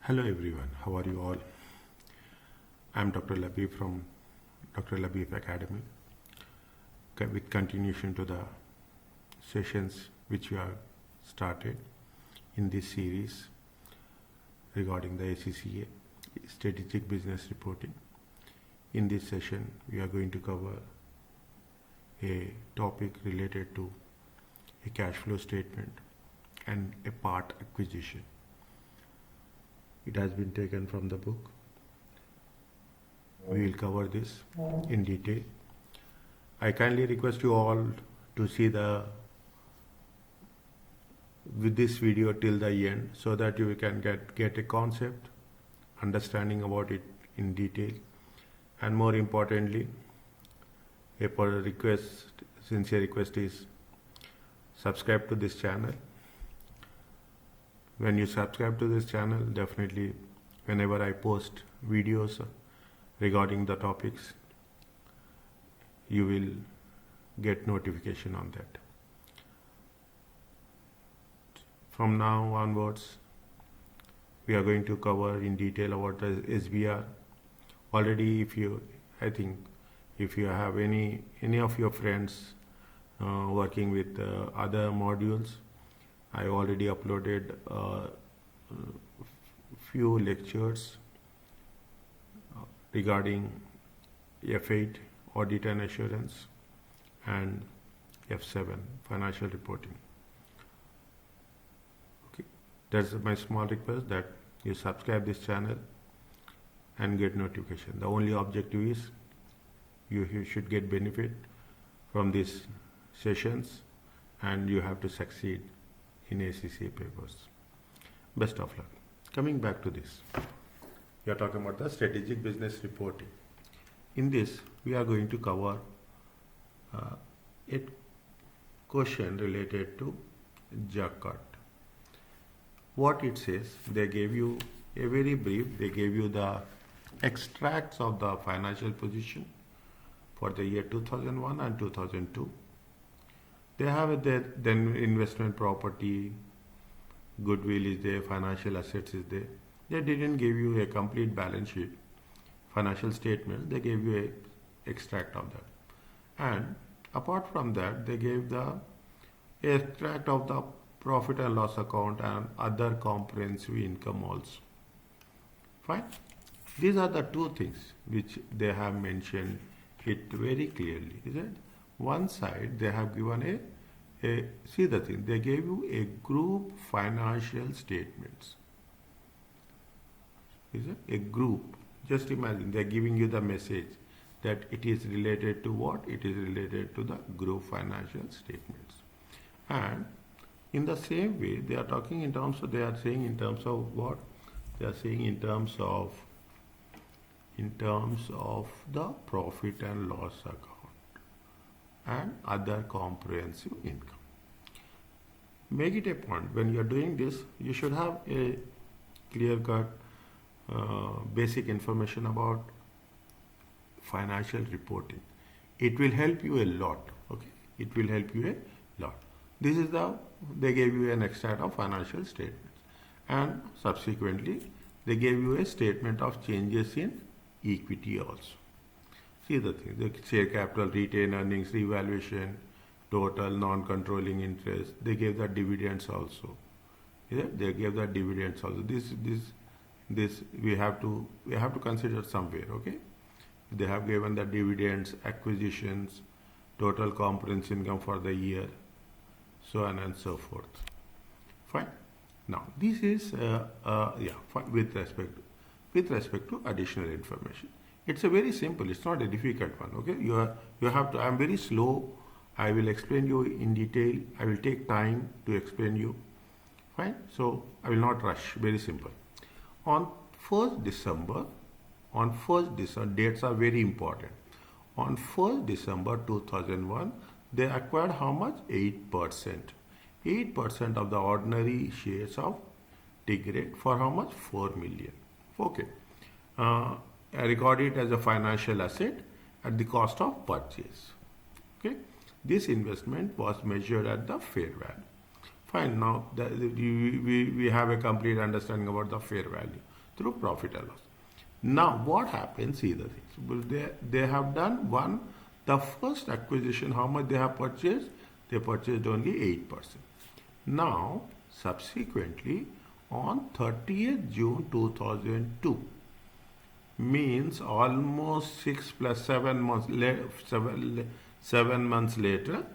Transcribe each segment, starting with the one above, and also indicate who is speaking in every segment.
Speaker 1: Hello everyone, how are you all? I'm Dr. Labib from Dr. Labib Academy with continuation to the sessions which we have started in this series regarding the ACCA, Strategic Business Reporting. In this session, we are going to cover a topic related to a cash flow statement and a part acquisition. It has been taken from the book. We will cover this in detail. I kindly request you all to see with this video till the end so that you can get a concept, understanding about it in detail, and more importantly, sincere request is subscribe to this channel. When you subscribe to this channel, definitely whenever I post videos regarding the topics, you will get notification on that. From now onwards, we are going to cover in detail about the SBR. Already, if you have any of your friends working with other modules, I already uploaded few lectures regarding F8 audit and assurance and F7 financial reporting. Okay, that's my small request that you subscribe this channel and get notification. The only objective is you should get benefit from these sessions and you have to succeed in ACCA papers. Best of luck. Coming back to this, we are talking about the strategic business reporting. In this, we are going to cover a question related to Jocatt. What it says, they gave you a very brief, they gave you the extracts of the financial position for the year 2001 and 2002. They have then investment property, goodwill is there, financial assets is there. They didn't give you a complete balance sheet, financial statement. They gave you a extract of that. And apart from that, they gave the extract of the profit and loss account and other comprehensive income also. Fine. These are the two things which they have mentioned it very clearly. Is it? One side they have given see the thing, they gave you a group financial statements. Is it? A group. Just imagine they are giving you the message that it is related to what? It is related to the group financial statements. And in the same way, they are talking in terms of, they are saying in terms of what? They are saying in terms of the profit and loss account and other comprehensive income. Make it a point, when you are doing this, you should have a clear-cut basic information about financial reporting. It will help you a lot. Okay, it will help you a lot. This is they gave you an extract of financial statements, and subsequently they gave you a statement of changes in equity also. See the thing, the share capital, retained earnings, revaluation, total non-controlling interest. They gave the dividends also. Yeah? They gave the dividends also. This we have to consider somewhere. Okay, they have given the dividends, acquisitions, total comprehensive income for the year, so on and so forth. Fine. Now this is with respect to additional information. It's a very simple, it's not a difficult one. Okay, you have to, I'm very slow, I will explain you in detail, I will take time to explain you. Fine, so I will not rush, very simple. On 1st December, dates are very important. On 1st December 2001, they acquired how much? 8%. 8% of the ordinary shares of Indirect for how much? 4 million. Okay. I record it as a financial asset at the cost of purchase. Okay, this investment was measured at the fair value. Fine. Now we have a complete understanding about the fair value through profit and loss. Now what happens is the things. Well, they have done one, the first acquisition, how much they have purchased? They purchased only 8%. Now subsequently on 30th June 2002, means almost 6 plus 7 months, 7 months later,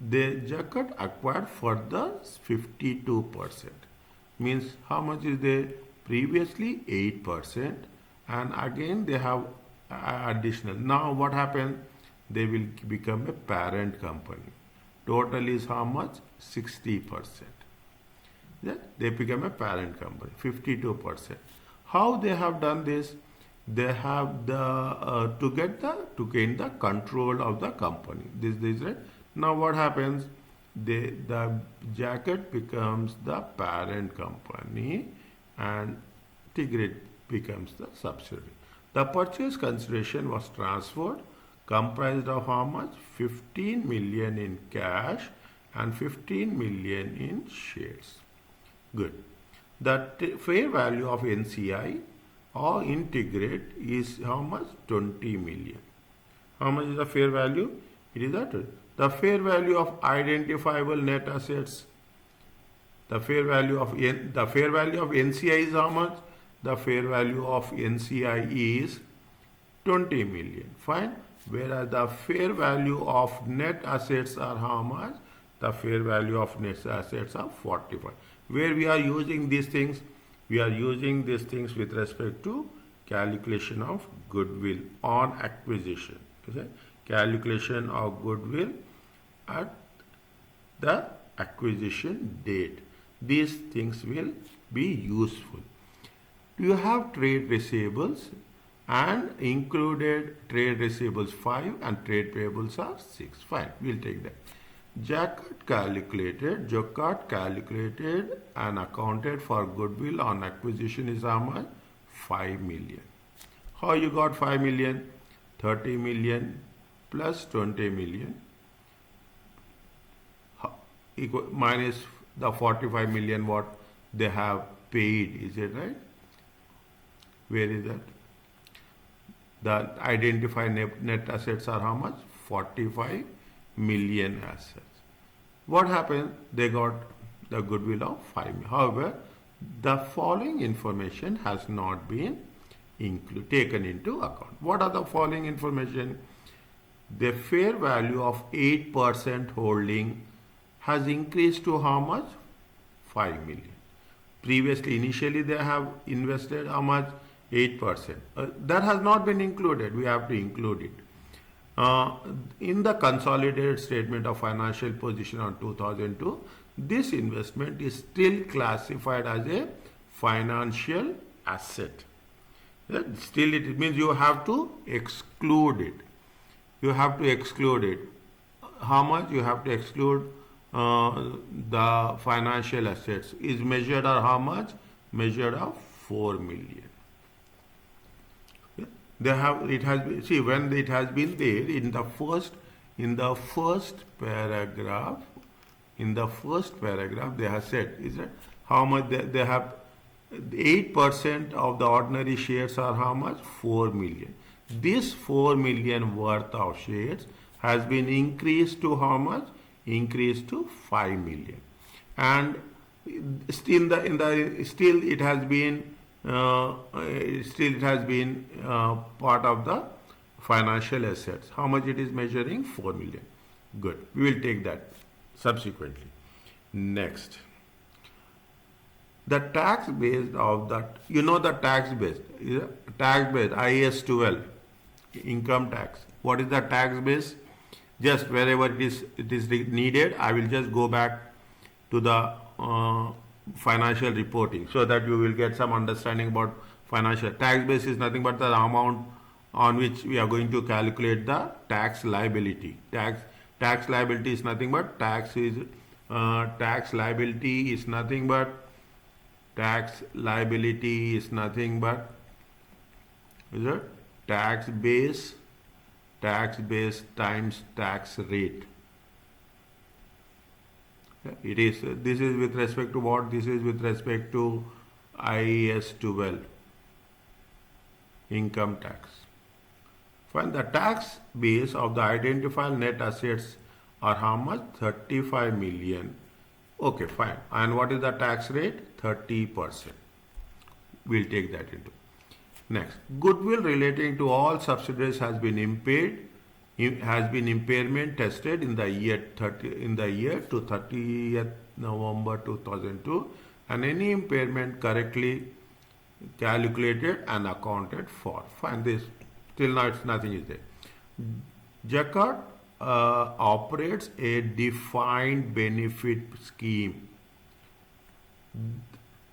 Speaker 1: the Jocatt acquired further 52%. Means how much is they previously 8%, and again they have additional. Now what happened? They will become a parent company. Total is how much? 60%. Yeah? They become a parent company, 52%. How they have done this? They have the to gain the control of the company. This right. Now what happens? The Jocatt becomes the parent company and Indirect becomes the subsidiary. The purchase consideration was transferred, comprised of how much? 15 million in cash and 15 million in shares. Good. The fair value of NCI or Indirect is how much? 20 million. How much is the fair value? It is that. The fair value of identifiable net assets. The fair value of NCI is how much? The fair value of NCI is 20 million. Fine. Whereas the fair value of net assets are how much? The fair value of net assets are 45. Where we are using these things? We are using these things with respect to calculation of goodwill on acquisition. Okay? Calculation of goodwill at the acquisition date. These things will be useful. You have trade receivables and included trade receivables 5 and trade payables are 6. Fine, we'll take that. Jocatt calculated and accounted for goodwill on acquisition is how much? 5 million. How you got 5 million? 30 million plus 20 million minus the 45 million what they have paid. Is it right? Where is that? The identified net assets are how much? 45 million assets. What happened? They got the goodwill of 5 million. However, the following information has not been taken into account. What are the following information? The fair value of 8% holding has increased to how much? 5 million. Previously, initially they have invested how much? 8%. That has not been included. We have to include it. In the consolidated statement of financial position on 2002, this investment is still classified as a financial asset. Still, it means you have to exclude it. You have to exclude it. How much? You have to exclude the financial assets. Is measured at how much? Measured at 4 million. They have, it has been, see, when it has been there in the first paragraph, they have said, is that how much they have? 8% of the ordinary shares are how much? 4 million. This 4 million worth of shares has been increased to how much? Increased to 5 million. And still it has been part of the financial assets. How much it is measuring? 4 million. Good. We will take that subsequently. Next. The tax base of that, you know the tax base, IAS 12, income tax. What is the tax base? Just wherever it is needed, I will just go back to the financial reporting so that you will get some understanding about financial. Tax base is nothing but the amount on which we are going to calculate the tax liability. Tax liability is nothing but tax liability is nothing but is it tax base times tax rate. It is, this is with respect to what? This is with respect to IAS 12, income tax. Fine, the tax base of the identified net assets are how much? 35 million. Okay, fine. And what is the tax rate? 30%. We'll take that into. Next, goodwill relating to all subsidiaries has been impaired, has been impairment tested in the year to 30th November 2002, and any impairment correctly calculated and accounted for. Fine, this till now it's nothing is there. Jocatt operates a defined benefit scheme.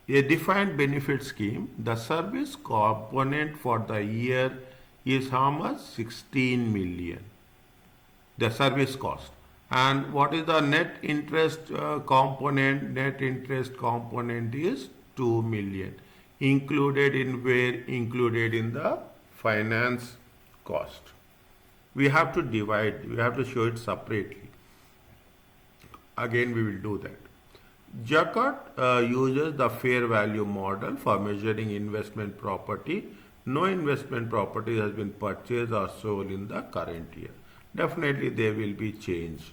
Speaker 1: A defined benefit scheme, the service component for the year is how much? 16 million. The service cost. And what is the net interest component? Net interest component is 2 million. Included in where? Included in the finance cost. We have to divide, we have to show it separately. Again, we will do that. Jocatt uses the fair value model for measuring investment property. No investment property has been purchased or sold in the current year. Definitely there will be change.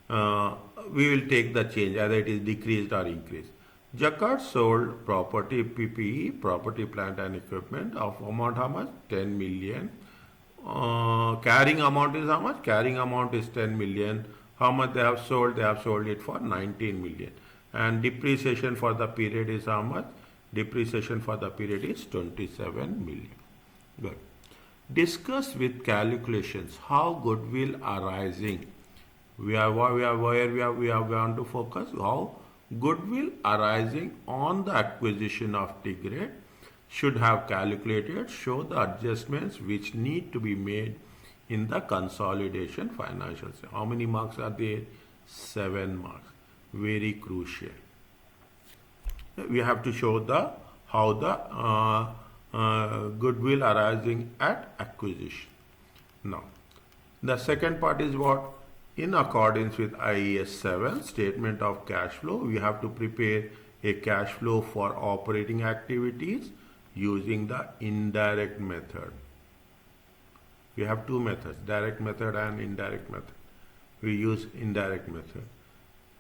Speaker 1: We will take the change, either it is decreased or increased. Jocatt sold property, PPE, property, plant and equipment of amount how much? 10 million. Carrying amount is how much? Carrying amount is 10 million. How much they have sold? They have sold it for 19 million. And depreciation for the period is how much? Depreciation for the period is 27 million. Good. Discuss with calculations how goodwill arising. We are going to focus how goodwill arising on the acquisition of Indirect should have calculated. Show the adjustments which need to be made in the consolidation financials. How many marks are there? 7 marks. Very crucial. We have to show the how the goodwill arising at acquisition. Now, the second part is what? In accordance with IAS 7 statement of cash flow, we have to prepare a cash flow for operating activities using the indirect method. We have two methods, direct method and indirect method. We use indirect method.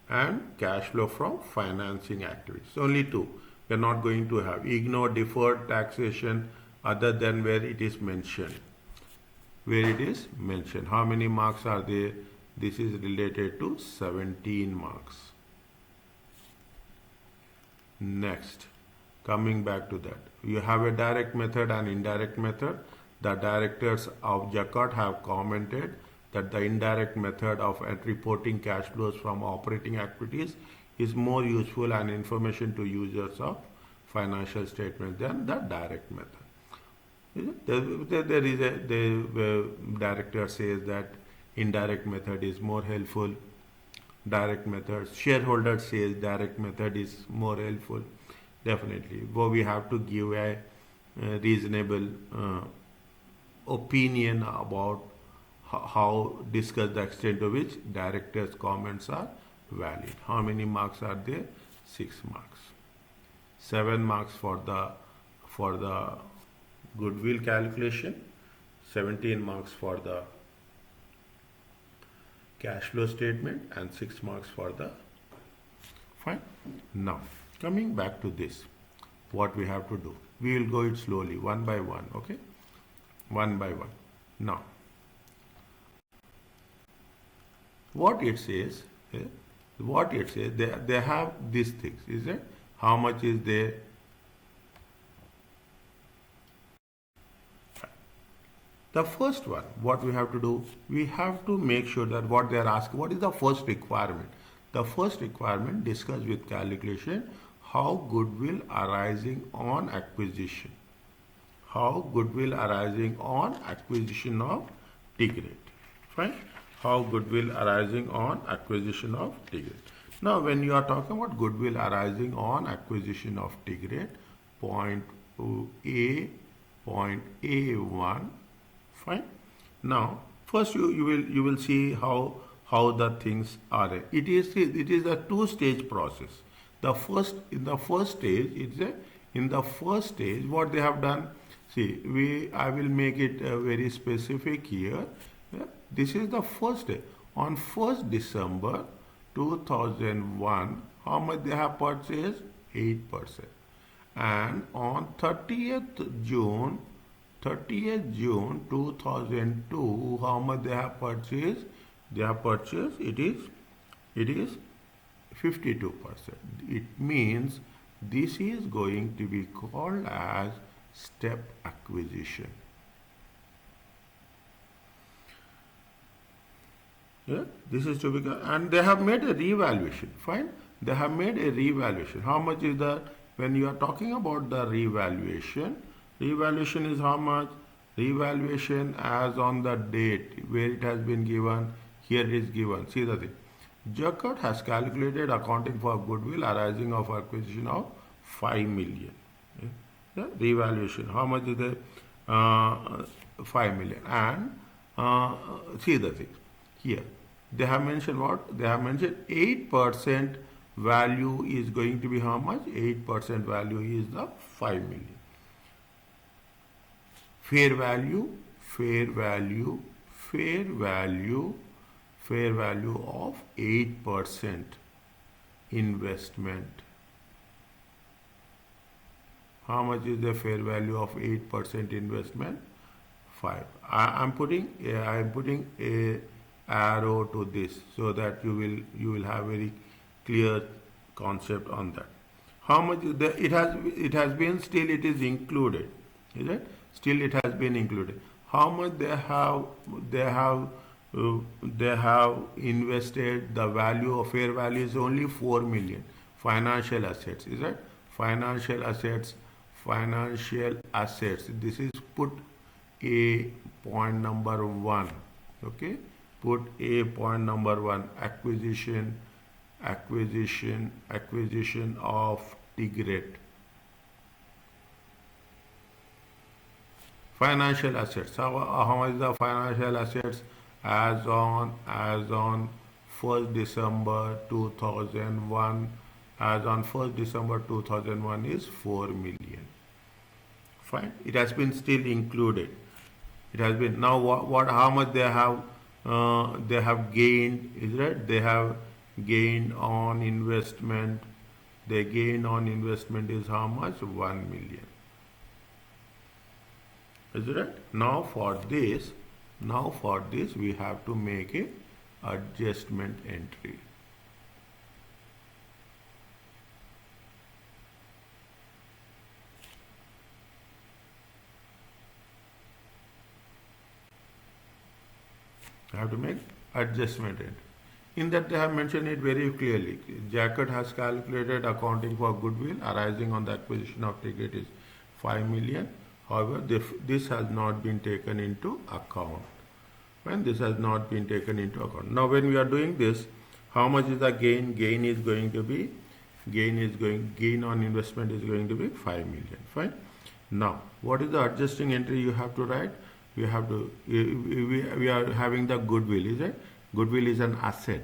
Speaker 1: And cash flow from financing activities. Only two. We are not going to have. Ignore deferred taxation other than where it is mentioned. Where it is mentioned. How many marks are there? This is related to 17 marks. Next, coming back to that. You have a direct method and indirect method. The directors of Jocatt have commented that the indirect method of reporting cash flows from operating activities is more useful and information to users of financial statements than the direct method. The director says that indirect method is more helpful. Direct method, shareholder says direct method is more helpful. Definitely, but we have to give a reasonable opinion about how discuss the extent to which director's comments are valid. How many marks are there? 6 marks. 7 marks for the goodwill calculation, 17 marks for the cash flow statement, and 6 marks for the fine. Now, coming back to this, what we have to do, we will go it slowly, one by one, okay? One by one. Now, what it says, they have these things, is it? How much is there? The first one, what we have to do, we have to make sure that what they are asking, what is the first requirement? The first requirement, discuss with calculation how goodwill arising on acquisition. How goodwill arising on acquisition of Indirect. Fine? How goodwill arising on acquisition of Indirect. Now, when you are talking about goodwill arising on acquisition of Indirect, point A1, fine. Now, first you will see how how the things are. It is a two-stage process. In the first stage, what they have done. See, I will make it very specific here. Yeah, this is the first day. On 1st December 2001, how much they have purchased? 8%. And on 30th June 2002, how much they have purchased? They have purchased, it is 52%. It means this is going to be called as step acquisition. Yeah, this is to be, and they have made a revaluation. Fine, they have made a revaluation. How much is the, when you are talking about the revaluation is how much? Revaluation as on the date where it has been given. Here is given. See the thing. Jocatt has calculated accounting for goodwill arising of acquisition of 5 million. Yeah, revaluation. How much is the 5 million? And see the thing. Here, they have mentioned what? They have mentioned 8% value is going to be how much? 8% value is the 5 million. Fair value of 8% investment. How much is the fair value of 8% investment? 5. I am putting a arrow to this so that you will have very clear concept on that. How much is the, it has been, still it is included, is it? Still it has been included. How much they have invested? The value of fair value is only 4 million. Financial assets, is it? Financial assets. This is put a point number 1. Okay, put a point number 1. Acquisition of Indirect. Financial assets. How much is the financial assets as on 1st December 2001? As on 1st December 2001 is 4 million. Fine. It has been still included. It has been. Now what how much they have gained, is that they have gained on investment. The gain on investment is how much? 1 million. Is it right? Now for this we have to make a adjustment entry. I have to make adjustment entry. In that they have mentioned it very clearly. Jocatt has calculated accounting for goodwill arising on the acquisition of ticket is 5 million. However, this has not been taken into account. When this has not been taken into account. Now when we are doing this, how much is the gain? Gain on investment is going to be 5 million. Fine. Now, what is the adjusting entry you have to write? We are having the goodwill, is it? Goodwill is an asset.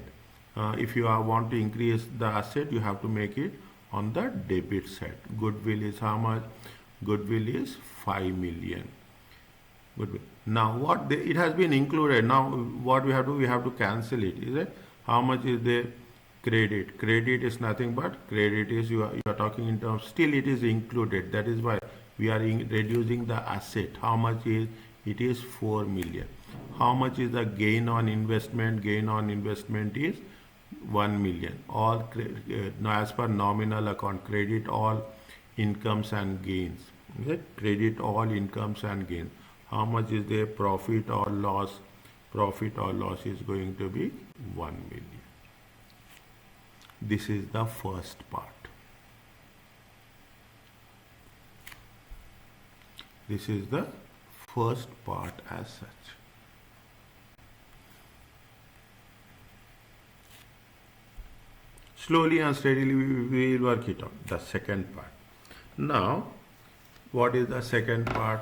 Speaker 1: If you want to increase the asset, you have to make it on the debit side. Goodwill is how much? Goodwill is 5 million. Goodwill. Now it has been included. Now what we have to do? We have to cancel it. Is it? How much is the credit? Credit is nothing but credit is you are talking in terms. Still it is included. That is why we are reducing the asset. How much is? It is 4 million. How much is the gain on investment? Gain on investment is 1 million. All as per nominal account, credit all incomes and gains. Okay? Credit all incomes and gains. How much is the profit or loss? Profit or loss is going to be 1 million. This is the first part. This is the first part as such. Slowly and steadily we will work it out. The second part. Now, what is the second part?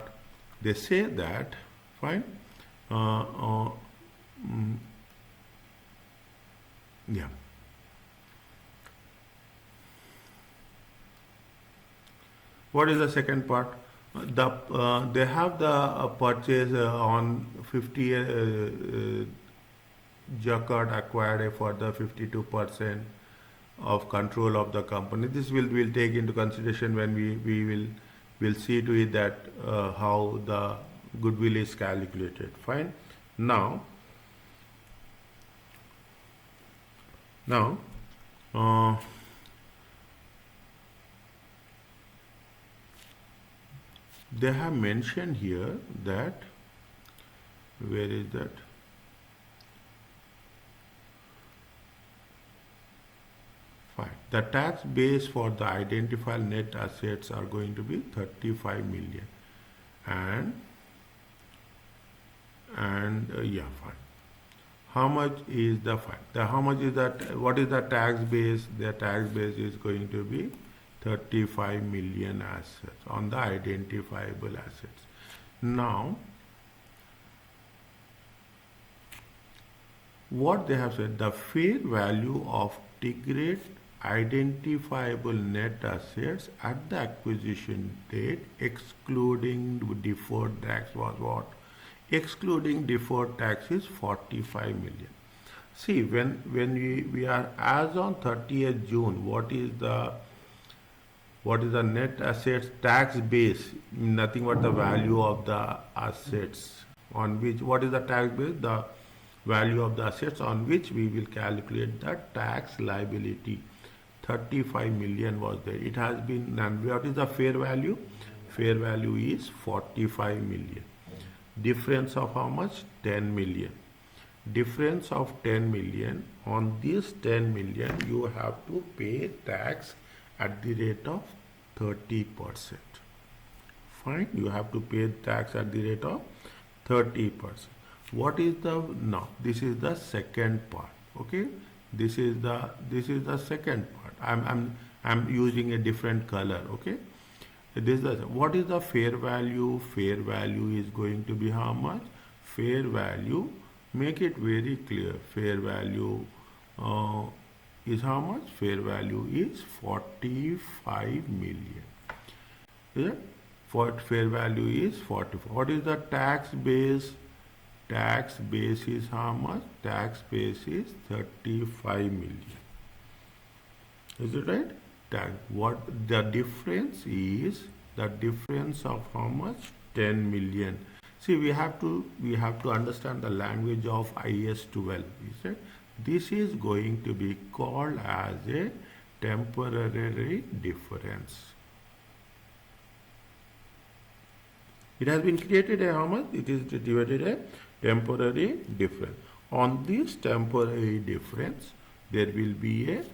Speaker 1: They say that, fine, Yeah. What is the second part? They have the purchase on 50 Jocatt acquired a further 52% of control of the company. This will take into consideration when we will see to it that how the goodwill is calculated. Fine. Now now uh, they have mentioned here that, where is that? Fine. The tax base for the identified net assets are going to be 35 million, and yeah, fine. How much is the fine? How much is that? What is the tax base? The tax base is going to be 35 million assets on the identifiable assets. Now, what they have said, the fair value of Tigret identifiable net assets at the acquisition date, excluding deferred tax, was what? Excluding deferred tax is 45 million. See, when we are as on 30th June, what is the net assets tax base? Nothing but the value of the assets on which, what is the tax base? The value of the assets on which we will calculate the tax liability. 35 million was there. It has been, and what is the fair value? Fair value is 45 million. Difference of how much? 10 million. Difference of 10 million. On this 10 million, you have to pay tax at the rate of 30%. Fine, you have to pay tax at the rate of 30%. What is the, now this is the second part. Okay, this is the second part. I'm using a different color. Okay, this is the, what is the fair value? Fair value is going to be how much? Fair value, make it very clear. Fair value is how much? Fair value is 45 million. Is it? For fair value is 45. What is the tax base? Tax base is how much? Tax base is 35 million. Is it right? Tax. What the difference is? The difference of how much? 10 million. See, we have to understand the language of IS 12. Is it? This is going to be called as a temporary difference. It has been created a how much? It is divided a temporary difference. On this temporary difference, there will be a,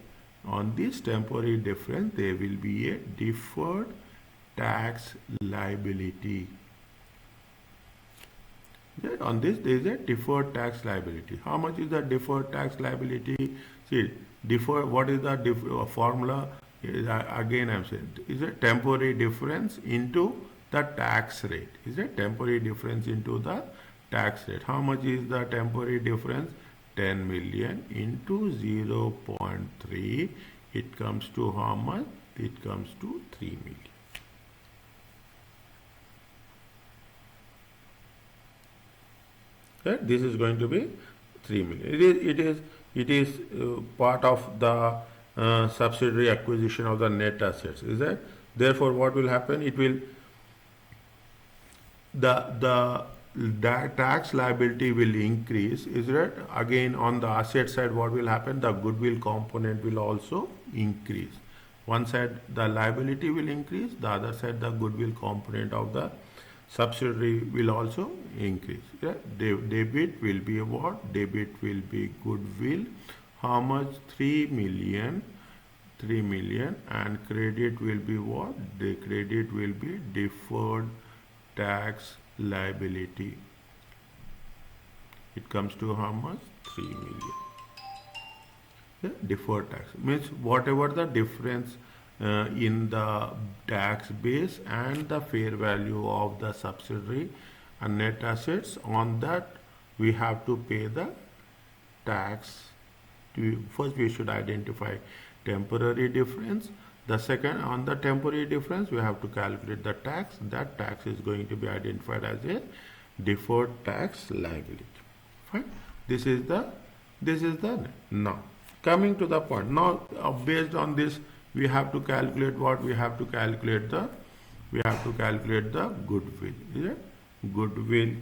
Speaker 1: on this temporary difference, there will be a deferred tax liability. On this, there is a deferred tax liability. How much is the deferred tax liability? See, defer, what is the formula? Again, I'm saying, is a temporary difference into the tax rate. Is a temporary difference into the tax rate. How much is the temporary difference? 10 million into 0.3. It comes to how much? It comes to 3 million. Okay? This is going to be 3 million. It is part of the subsidiary acquisition of the net assets. Is that? Therefore, what will happen? It will, the tax liability will increase. Is that? Again, on the asset side, what will happen? The goodwill component will also increase. One side the liability will increase, the other side the goodwill component of the subsidiary will also increase. Yeah? Debit will be what? Debit will be goodwill. How much? 3 million. 3 million. And credit will be what? The credit will be deferred tax liability. It comes to how much? 3 million. Yeah? Deferred tax means whatever the difference in the tax base and the fair value of the subsidiary and net assets, on that we have to pay the tax First we should identify temporary difference. The second, on the temporary difference, we have to calculate the tax. That tax is going to be identified as a deferred tax liability. Fine. This is the now coming to the point. Now based on this, we have to calculate what we have to calculate the goodwill. Is it goodwill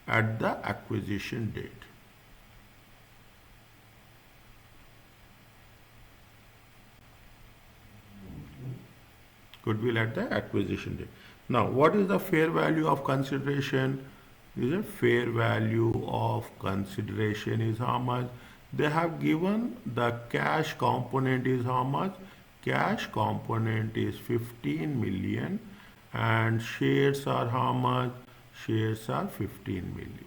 Speaker 1: at the acquisition date? Goodwill at the acquisition date. Now, what is the fair value of consideration? Is a fair value of consideration is how much? They have given the cash component is how much? Cash component is 15 million and shares are how much? Shares are 15 million.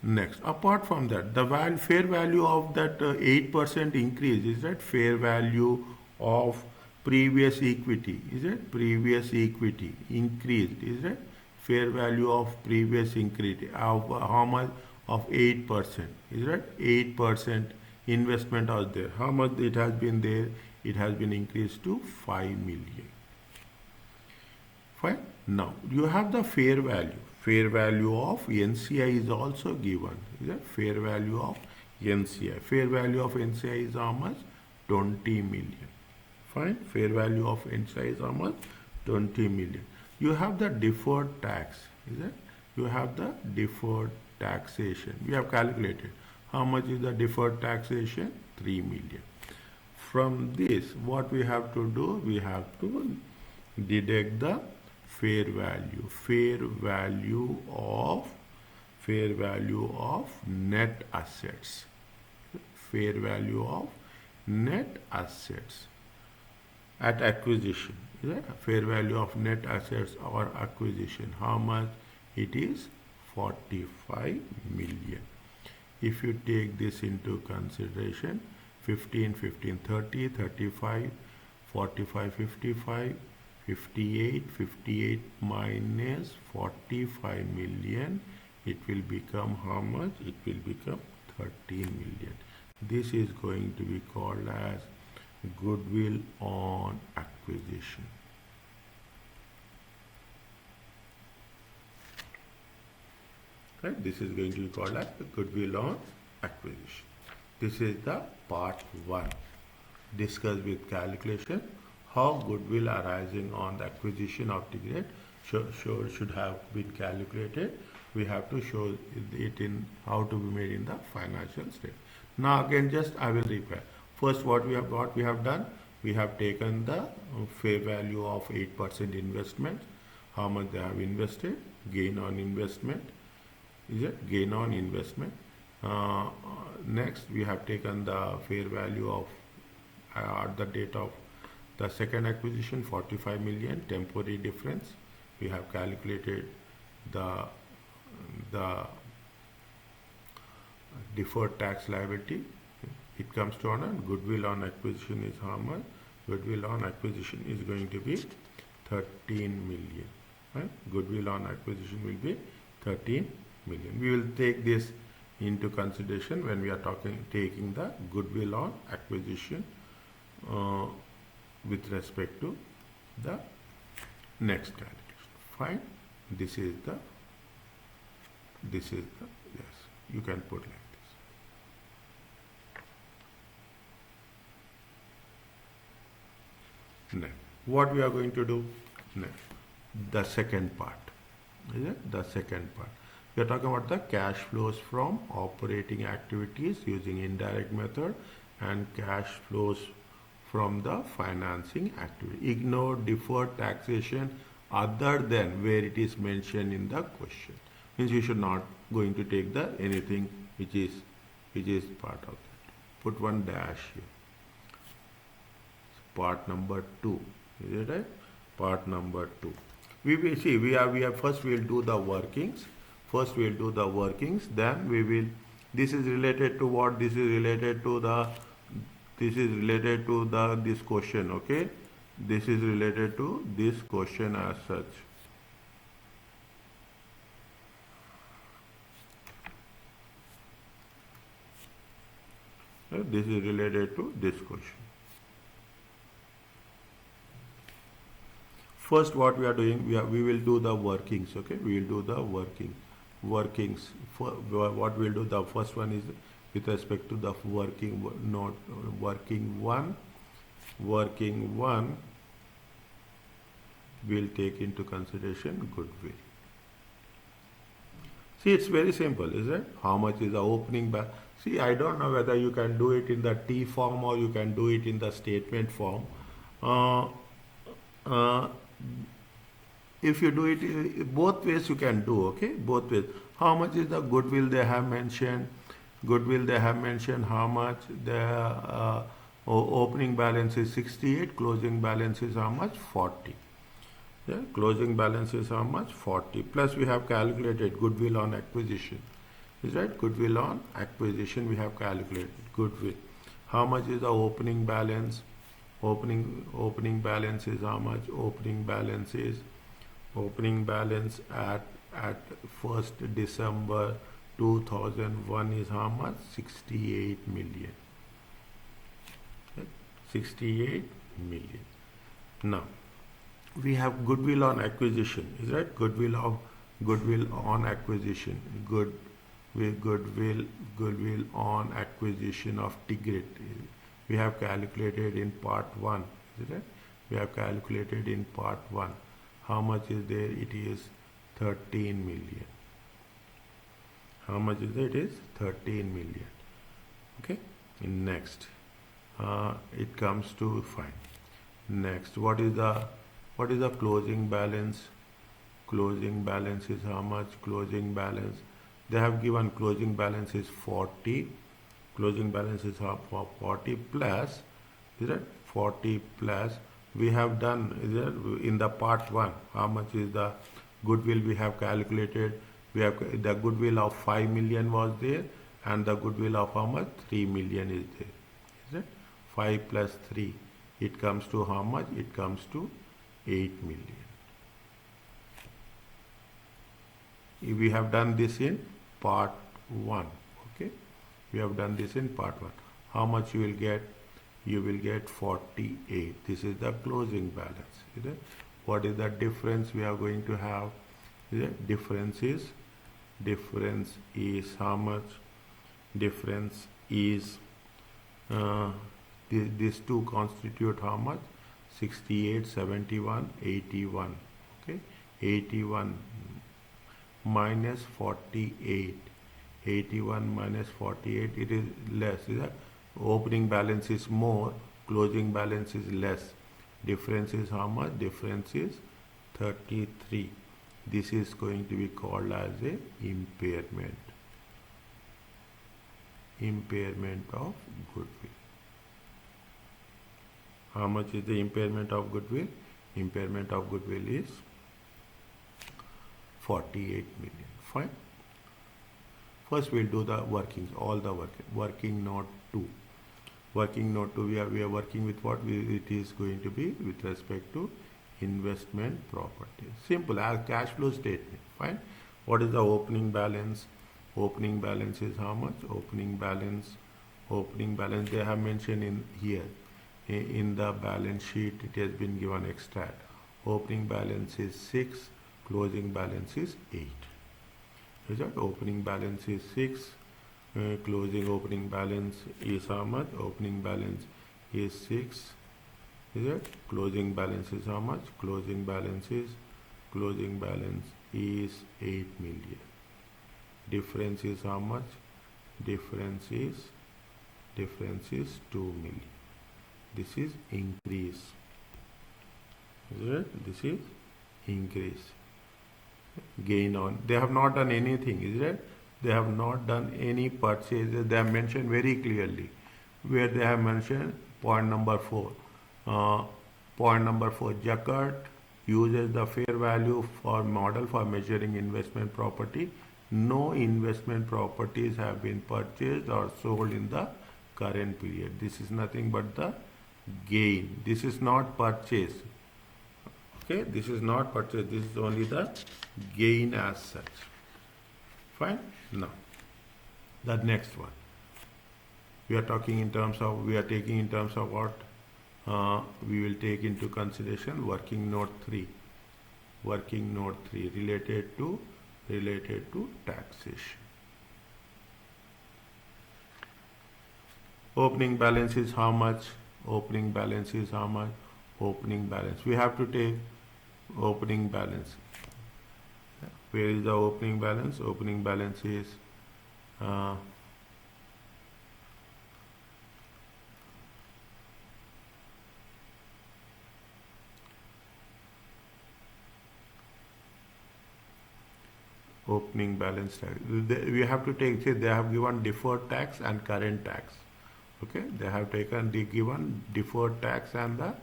Speaker 1: Next, apart from that, the fair value of that 8% increase is that fair value of previous equity. Is it previous equity increased? Is it fair value of previous equity of how much? Of 8%. Is it 8% investment out there? How much it has been there? It has been increased to 5 million. Fine. Now you have the fair value. Fair value of NCI is also given. Is it fair value of NCI? Fair value of NCI is how much? 20 million. Fine. Fair value of NCI is how much? 20 million. You have the deferred tax. Is it? You have the deferred taxation. We have calculated. How much is the deferred taxation? 3 million. From this, what we have to do? We have to deduct the fair value of net assets. Fair value of net assets at acquisition. Fair value of net assets or acquisition. How much? It is 45 million. If you take this into consideration, 15, 30, 35, 45, 55, 58 minus 45 million, it will become how much? It will become 13 million. This is going to be called as goodwill on acquisition. Right? This is going to be called as goodwill on acquisition. This is the part 1. Discuss with calculation how goodwill arising on the acquisition of the grade should have been calculated. We have to show it in how to be made in the financial statement. Now again, just I will repair. First, what we have done, we have taken the fair value of 8% investment. How much they have invested? Gain on investment. Is it gain on investment? Next, we have taken the fair value of at the date of the second acquisition, 45 million, temporary difference. We have calculated the deferred tax liability. It comes to honor. Goodwill on acquisition is how much? Goodwill on acquisition is going to be 13 million. Right? Goodwill on acquisition will be 13 million. We will take this into consideration when we are taking the goodwill on acquisition with respect to the next calculation. Fine. This is the yes, you can put like this. Next, what we are going to do next? The second part. Is it? The second part. We are talking about the cash flows from operating activities using indirect method and cash flows from the financing activity. Ignore deferred taxation other than where it is mentioned in the question. Means you should not going to take the anything which is part of that. Put one dash here. Part number 2. Is it right? Part number 2. We will see. We have first we will do the workings. First we will do the workings. Then we will. This is related to what? This is related to the. This is related to this question. Okay. This is related to this question as such. So this is related to this question. First, what we are doing, we will do the workings. Okay, we will do the workings. What we will do, the first one is with respect to the working one will take into consideration goodwill. See, it's very simple, is it? How much is the opening balance? See, I don't know whether you can do it in the T form or you can do it in the statement form. If you do it both ways, you can do, okay? Both ways. How much is the goodwill they have mentioned? How much? The opening balance is 68, closing balance is how much? 40. Yeah, closing balance is how much? 40. Plus we have calculated goodwill on acquisition. Is that goodwill on acquisition? We have calculated goodwill. How much is the opening balance? Opening balance is how much? Opening balance at 1st December 2001 is how much? 68 million. 68 million. Now we have goodwill on acquisition. Is that goodwill on acquisition? Goodwill on acquisition of Tigrit. We have calculated in part 1. Is it? We have calculated in part 1. How much is there? It is 13 million. How much is it? It is 13 million. Okay. Next, it comes to fine. Next, what is the closing balance? Closing balance is how much? Closing balance, they have given closing balance is 40. Closing balance is 40 plus, is it? 40 plus, we have done, is it, in the part 1, how much is the goodwill we have calculated? We have the goodwill of 5 million was there, and the goodwill of how much? 3 million is there. Is it? 5 plus 3, it comes to how much? It comes to 8 million. We have done this in part 1. Okay, we have done this in part 1. How much you will get? You will get 48. This is the closing balance. Is it? What is the difference we are going to have? Is it? Difference is how much? Difference is these two constitute how much? 68, 71, 81. Okay, 81 minus 48. 81 minus 48, it is less. Is that? Opening balance is more, closing balance is less. Difference is how much? Difference is 33. This is going to be called as a impairment. Impairment of goodwill. How much is the impairment of goodwill? Impairment of goodwill is 48 million. Fine. First we'll do the workings, all the working note 2. Working note 2, we are working with what? It is going to be with respect to investment property. Simple, as cash flow statement. Fine. What is the opening balance? Opening balance is how much? Opening balance they have mentioned in here. In the balance sheet, it has been given extract. Opening balance is 6, closing balance is 8. Is that? Opening balance is 6, closing opening balance is how much? Opening balance is 6. Is it? Closing balance is how much? Closing balance is 8 million. Difference is how much? Difference is 2 million. This is increase. Is it? This is increase. Gain on. They have not done anything. Is it? They have not done any purchases. They have mentioned very clearly where they have mentioned point number 4. Point number 4. Jocatt uses the fair value for model for measuring investment property. No investment properties have been purchased or sold in the current period. This is nothing but the gain. This is not purchase. Okay, this is not purchase. This is only the gain as such. Fine. Now, the next one. We are taking in terms of what? We will take into consideration working note 3. Working note 3 related to taxation. Opening balance is how much? Opening balance is how much? Opening balance. We have to take opening balance. Where is the opening balance? Opening balance is opening balance tax. We have to take, say they have given deferred tax and current tax. Okay, they have taken the given deferred tax and the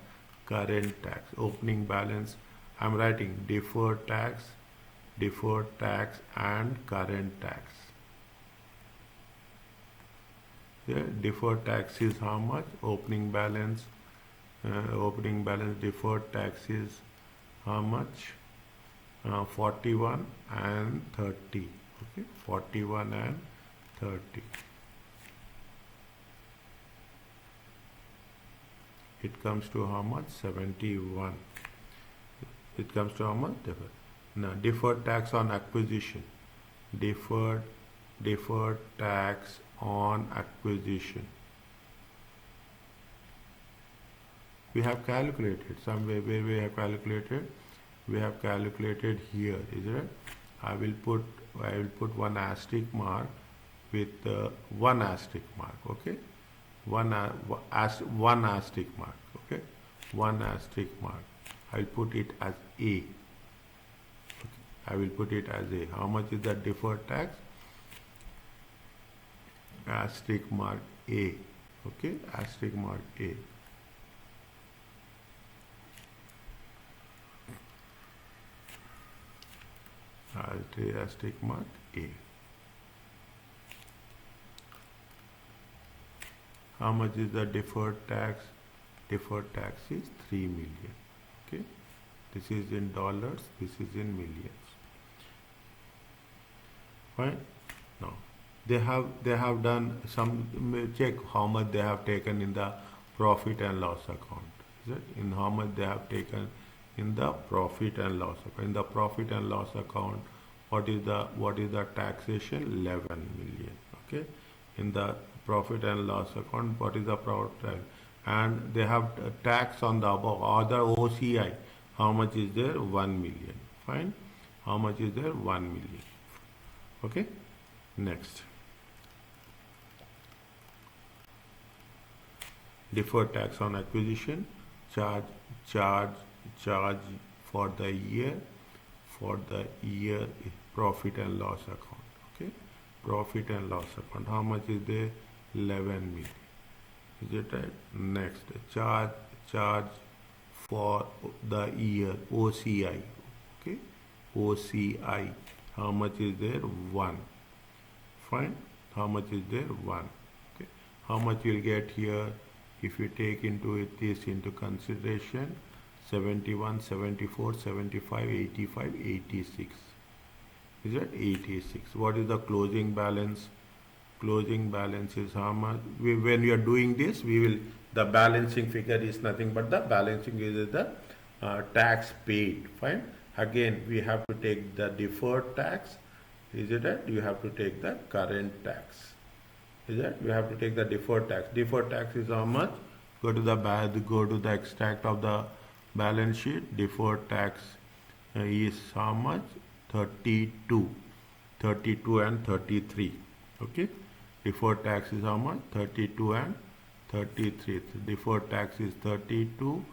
Speaker 1: current tax. Opening balance, I am writing deferred tax and current tax. Yeah, deferred tax is how much? Opening balance deferred tax is how much? 41 and 30. Okay, 41 and 30. It comes to how much? 71. It comes to how much? Now, deferred tax on acquisition. Deferred tax on acquisition. We have calculated somewhere. Where we have calculated? We have calculated here, is it? I will put one asterisk mark with one asterisk mark. Okay, one asterisk mark. Okay, one asterisk mark. I will put it as A. Okay. I will put it as A. How much is the deferred tax? Asterisk mark A. Okay, asterisk mark A. Asterisk mark A. How much is the deferred tax? Deferred tax is 3 million. Okay, this is in dollars, this is in millions. Fine. Now they have done some check how much they have taken in the profit and loss account. Is it? In how much they have taken in the profit and loss account. In the profit and loss account, what is the taxation? 11 million. Okay, in the profit and loss account, what is the profit? And they have tax on the above other OCI. How much is there? 1 million. Fine. How much is there? 1 million. Okay. Next, deferred tax on acquisition. Charge for the year profit and loss account. Okay, profit and loss account. How much is there? 11 million. Is it right? Next, charge for the year OCI. Okay, OCI. How much is there? 1. Fine. How much is there? 1. Okay. How much you'll get here if you take this into consideration? 71, 74, 75, 85, 86. Is that 86? What is the closing balance? Closing balance is how much? When we are doing this, the balancing figure is nothing but the balancing is the tax paid. Fine. Again, we have to take the deferred tax. Is it that? You have to take the current tax. Is that? You have to take the deferred tax. Deferred tax is how much? Go to the extract of the balance sheet. Deferred tax is how much? 32 and 33. Okay, deferred tax is how much? 32 and 33. Deferred tax is 32,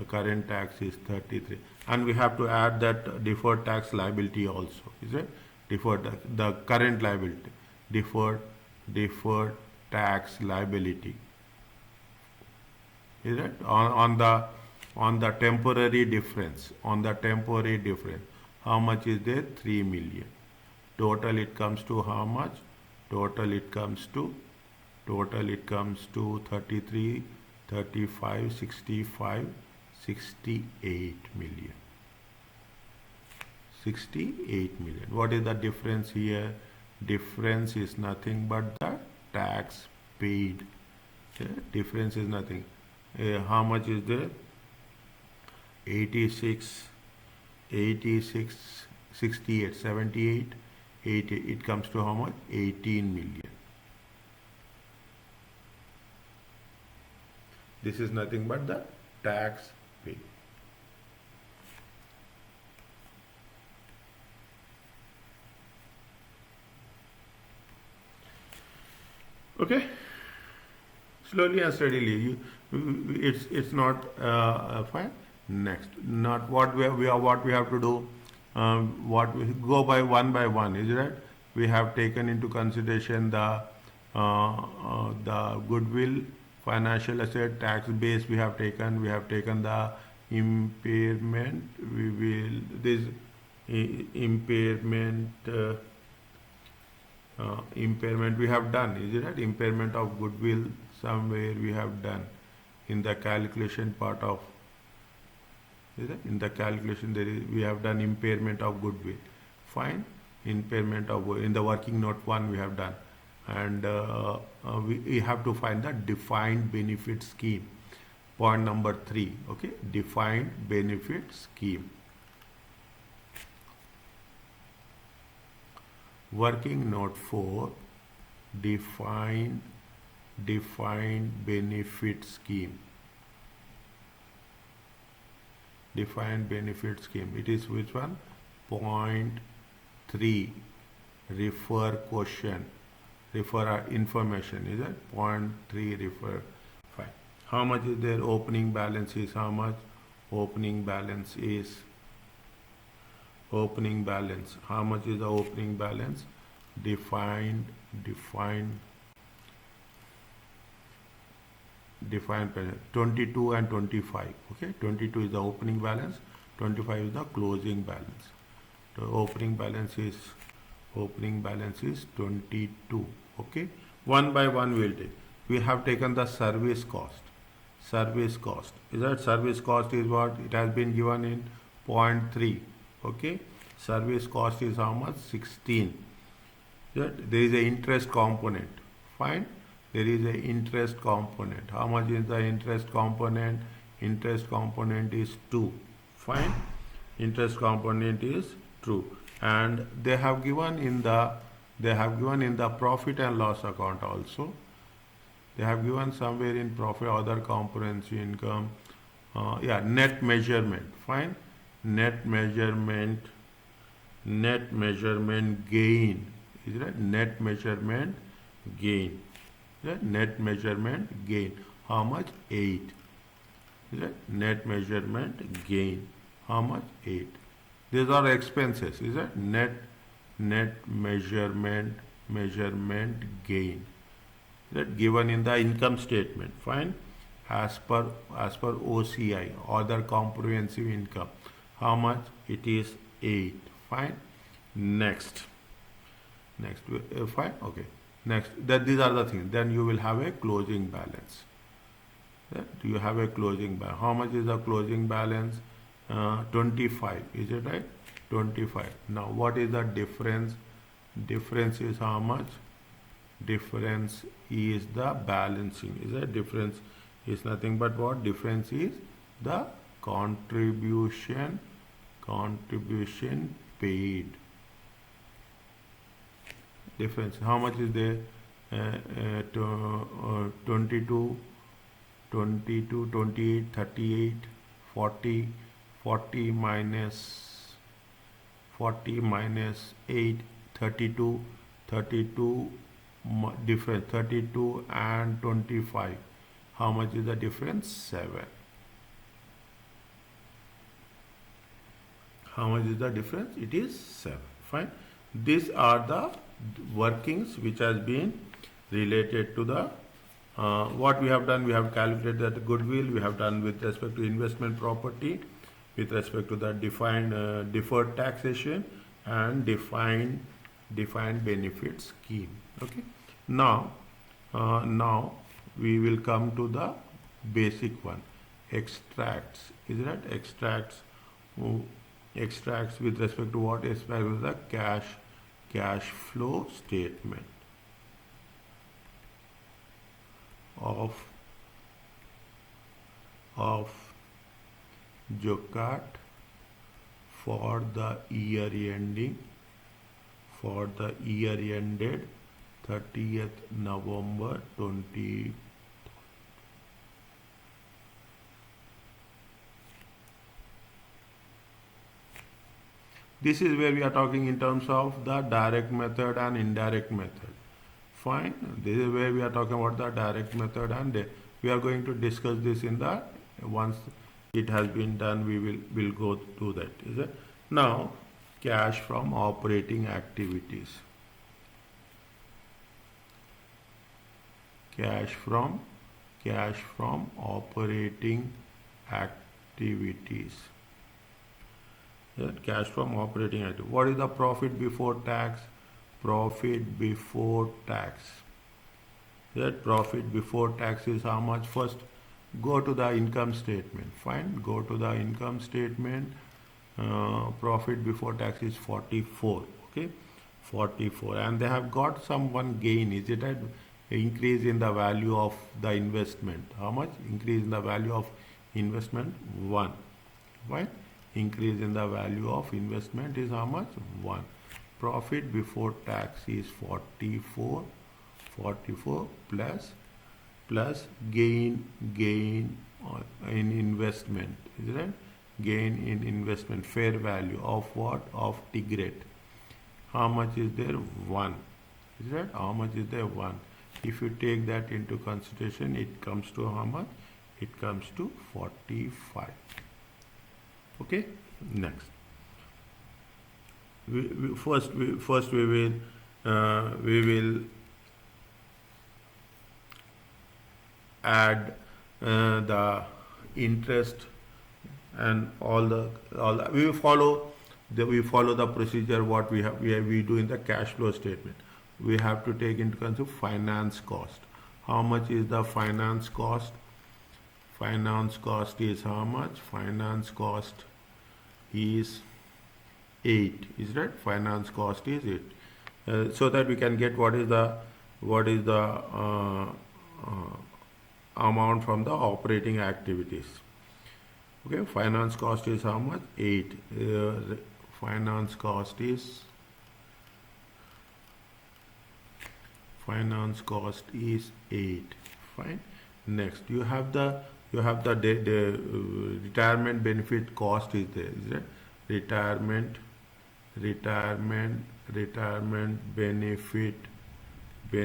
Speaker 1: current tax is 33, and we have to add that deferred tax liability also. Is it? The current liability, deferred tax liability. Is it? On the temporary difference, how much is there? 3 million. Total it comes to how much? Total it comes to 33, 35, 65, 68 million. 68 million. What is the difference here? Difference is nothing but the tax paid. Difference is nothing. How much is there? 86, 86, 68, 78, 80. It comes to how much? 18 million. This is nothing but the tax paid. Okay, slowly and steadily. It's not fine. Next, not what what we have to do. What we go by one, is it right? We have taken into consideration the goodwill, financial asset, tax base. We have taken the impairment. We will this impairment. Impairment we have done, is it right? Impairment of goodwill somewhere we have done in the calculation part of, is it? In the calculation we have done impairment of goodwill. Fine, impairment of in the working note 1 we have done, and we have to find the defined benefit scheme. Point number 3, okay, defined benefit scheme. Working note 4, defined benefit scheme. Defined benefit scheme. It is which one? Point 3. Refer question. Refer information. Is that? Point 3. Refer. Fine. How much is their opening balance is? How much? Opening balance is. Opening balance. How much is the opening balance? Defined 22 and 25. Okay, 22 is the opening balance, 25 is the closing balance. The opening balance is 22. Okay, one by one we'll take. We have taken the service cost. Service cost, is that service cost is what? It has been given in point 3. Okay, service cost is how much? 16. That there is a interest component. Fine, there is a interest component. How much is the interest component? Interest component is 2. Fine, interest component is 2, and they have given in the profit and loss account also. They have given somewhere in profit, other comprehensive income. Yeah, net measurement. Fine, net measurement gain. Is that net measurement gain? Is that net measurement gain? How much? 8. Is that net measurement gain? How much? 8. These are expenses. Is that net measurement gain? That given in the income statement. Fine, as per OCI, other comprehensive income. How much? It is 8. Fine. Next, fine. Okay, next, that these are the things. Then you will have a closing balance. That you have a closing balance. How much is the closing balance? 25. Is it right? 25. Now what is the difference? Difference is how much? Difference is the balancing. Is that difference is nothing but what? Difference is the contribution paid. Difference. How much is there? 22, 28, 38, 40, 40 minus 8, 32, difference 32 and 25. How much is the difference? 7. How much is the difference? It is 7. Fine. These are the workings which has been related to the what we have done. We have calculated that goodwill. We have done with respect to investment property, with respect to the deferred taxation and defined benefit scheme. Okay. Now we will come to the basic one. Extracts. Is that extracts? Extracts with respect to what? Extracts with the cash flow statement. of Jocatt for the year ending ended 30th November 20. This is where we are talking in terms of the direct method and indirect method. Fine. This is where we are talking about the direct method, and we are going to discuss this in the once it has been done. Will go to that. Is it now? Cash from operating activities. Cash from operating activities. Cash from operating activities. What is the profit before tax? Profit before tax. That profit before tax is how much? First, go to the income statement. Fine. Go to the income statement. Profit before tax is 44. Okay, 44, and they have got some one gain. Is it an increase in the value of the investment? How much increase in the value of investment? 1. Right. Increase in the value of investment is how much? 1. Profit before tax is 44 plus gain in investment. Is it right? Gain in investment, fair value of what? Of Tigret. How much is there? 1. Is that? How much is there? 1. If you take that into consideration, it comes to how much? It comes to 45. Okay. Next, we will add the interest and all the we follow the procedure what we do in the cash flow statement. We have to take into consideration finance cost. How much is the finance cost? Finance cost is how much? Finance cost is 8. Is that? Finance cost is 8. So that we can get what is the amount from the operating activities. Okay, finance cost is how much? 8. Finance cost is 8. Fine. Next, you have the retirement benefit cost is there. Is it? Retirement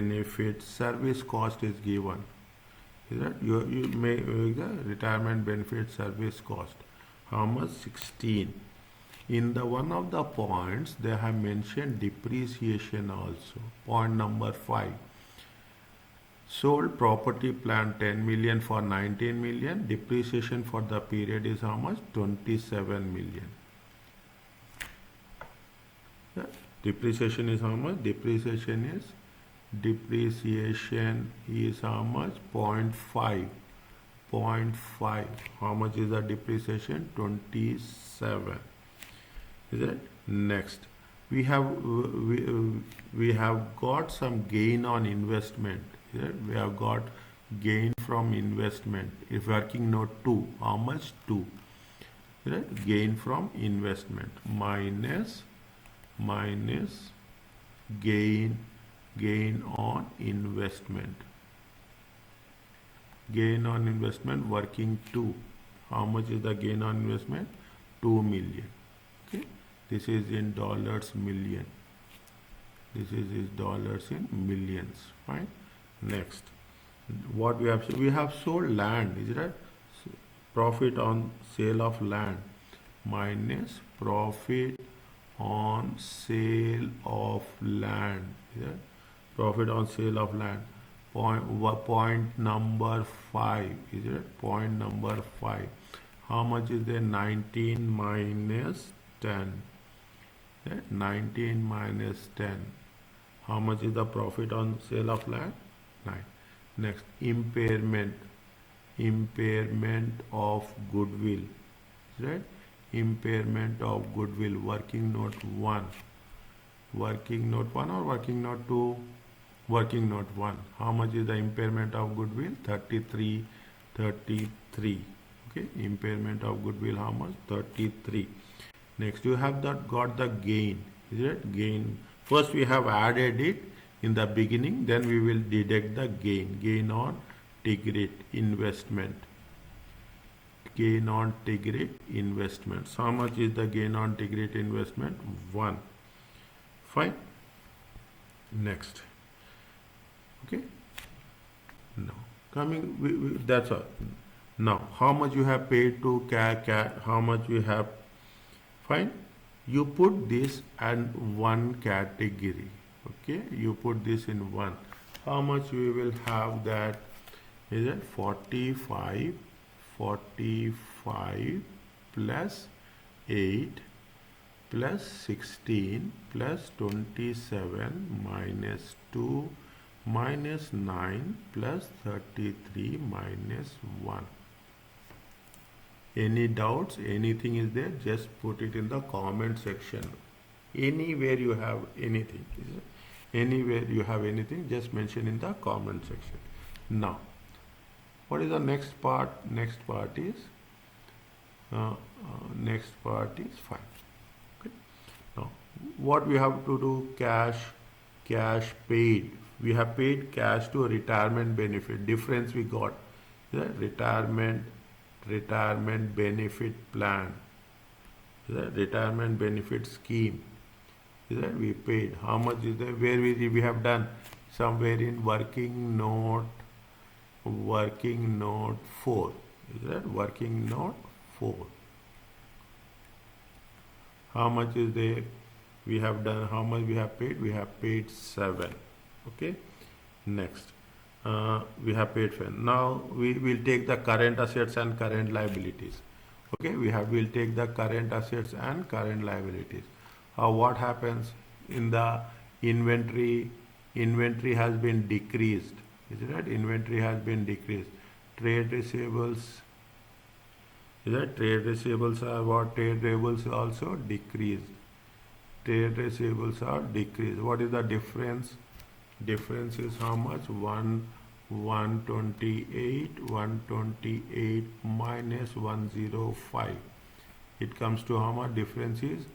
Speaker 1: benefit service cost is given. Is that? You may the retirement benefit service cost. How much? 16. In the one of the points they have mentioned depreciation also. Point number 5. Sold property plant 10 million for 19 million. Depreciation for the period is how much? 27 million. Yeah. Depreciation is how much? Depreciation is how much? 0.5. How much is the depreciation? 27. Is it? Next, we have got some gain on investment. Is it? We have got gain from investment. If working note 2, how much? 2. Is it? Gain from investment minus gain on investment. Gain on investment working 2. How much is the gain on investment? 2 million. Okay. This is in dollars million. This is dollars in millions. Fine. Next, what we have sold land. Is it right? Profit on sale of land minus profit on sale of land. Is it? Profit on sale of land. Point number 5. Is it? Point number 5. How much is there? 19 minus 10. 19 minus 10. How much is the profit on sale of land? 9. Next, impairment of goodwill. Right? Impairment of goodwill. Working note 1. Working note 1 or working note 2? Working note 1. How much is the impairment of goodwill? 33. Okay, impairment of goodwill, how much? 33. Next, you have got the gain. Is it gain? First, we have added it in the beginning, then we will deduct the gain. Gain on Tigrit investment. Gain on Tigrit investments. How much is the gain on Tigrit investment? 1. Fine. Next. Okay. Now, that's all. Now, how much you have paid to how much you have? Fine. You put this in one category. Okay. You put this in one. How much we will have that? Is it 45 plus 8 plus 16 plus 27 minus 2 minus 9 plus 33 minus 1. Any doubts? Anything is there? Just put it in the comment section. Anywhere you have anything, anywhere you have anything, just mention in the comment section. Now, what is the next part? Next part is fine. Okay. Now, what we have to do? Cash paid. We have paid cash to a retirement benefit. Difference we got. Retirement benefit plan. Retirement benefit scheme. We paid. How much is there? Where we have done? Somewhere in working note 4. Is that working note 4? How much is there? We have done. How much we have paid? We have paid 7. Okay. Next, we have paid 7. Now we will take the current assets and current liabilities. Okay. We'll take the current assets and current liabilities. What happens in the inventory? Inventory has been decreased. Is it right? Inventory has been decreased. Trade receivables. Is that trade receivables are what? Trade payables also decreased. Trade receivables are decreased. What is the difference? Difference is how much? 128 minus 105. It comes to how much? Difference is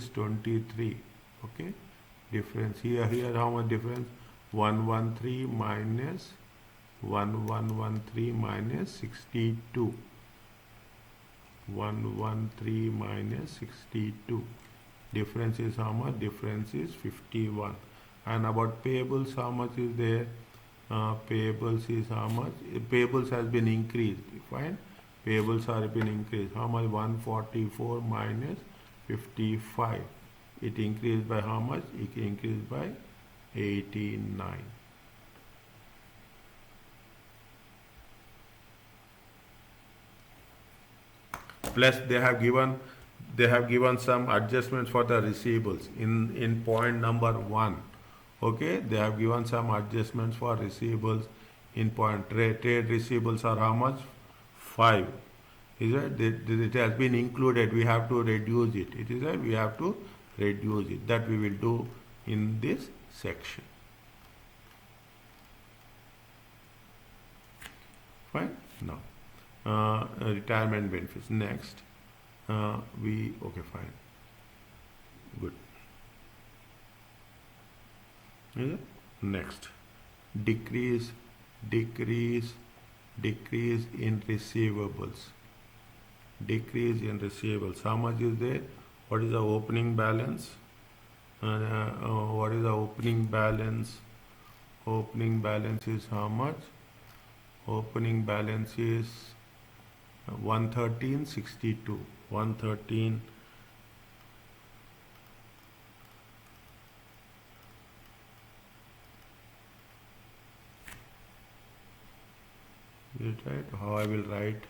Speaker 1: 23. Okay. Difference here how much difference? 113 minus 62. 113 minus 62. Difference is how much? Difference is 51. And about payables, how much is there? Payables is how much? Payables has been increased. Fine. Payables are been increased. How much? 144 minus 55. It increased by how much? It increased by 89. Plus they have given some adjustments for the receivables in point number 1. Okay, they have given some adjustments for receivables in point. Trade receivables are how much? 5. Is it? It has been included. We have to reduce it. It is that we have to reduce it. That we will do in this section. Fine. Now, retirement benefits. Next, okay, fine. Good. Next, decrease in receivables. Decrease in receivables. How much is there? What is the opening balance? What is the opening balance? Opening balance is how much? Opening balance is 113.62. 113. Is it right? How I will write?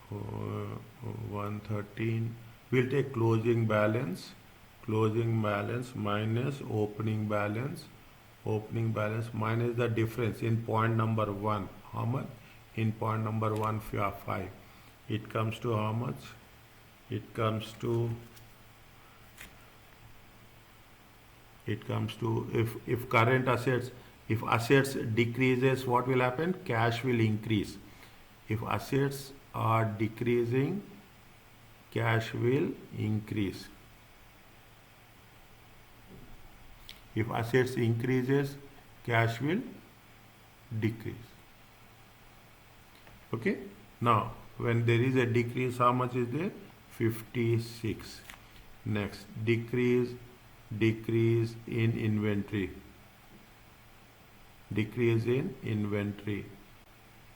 Speaker 1: 113. We'll take closing balance minus opening balance. Opening balance minus the difference in point number 1. How much? In point number 1, 5. It comes to how much? It comes to It comes to, if current assets, if assets decreases, what will happen? Cash will increase. If assets are decreasing, cash will increase. If assets increases, cash will decrease. Okay. Now, when there is a decrease, how much is there? 56. Next, decrease in inventory. Decrease in inventory.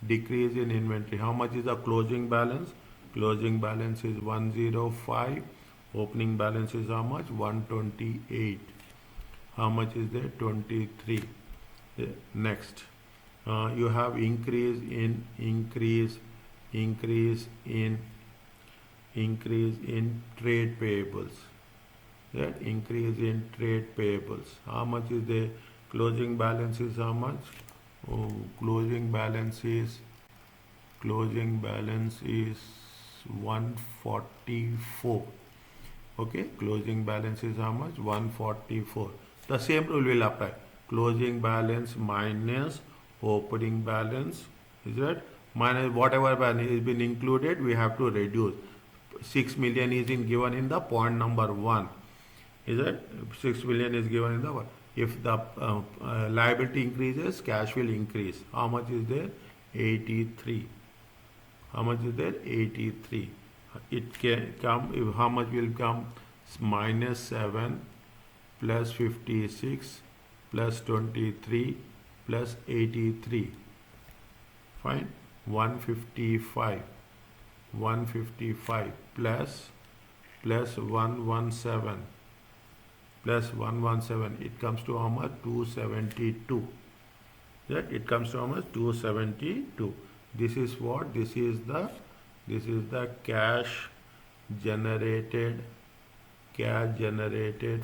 Speaker 1: Decrease in inventory. How much is the closing balance? Closing balance is 105. Opening balance is how much? 128. How much is there? 23. Next, you have increase in trade payables. That increase in trade payables. How much is the closing balance is how much? Oh, closing balance is 144. Okay, closing balance is how much? 144. The same rule will apply. Closing balance minus opening balance, is that minus whatever balance has been included, we have to reduce. 6 million is given in the point number 1. Is that 6 million is given in the 1. If the liability increases, cash will increase. How much is there? 83. How much is there? 83. It can come, how much will come? Minus 7 plus 56 plus 23 plus 83. Fine. 155. 155 plus 117 plus 117. It comes to how much? 272. That it comes to how much? 272. This is what? This is the cash generated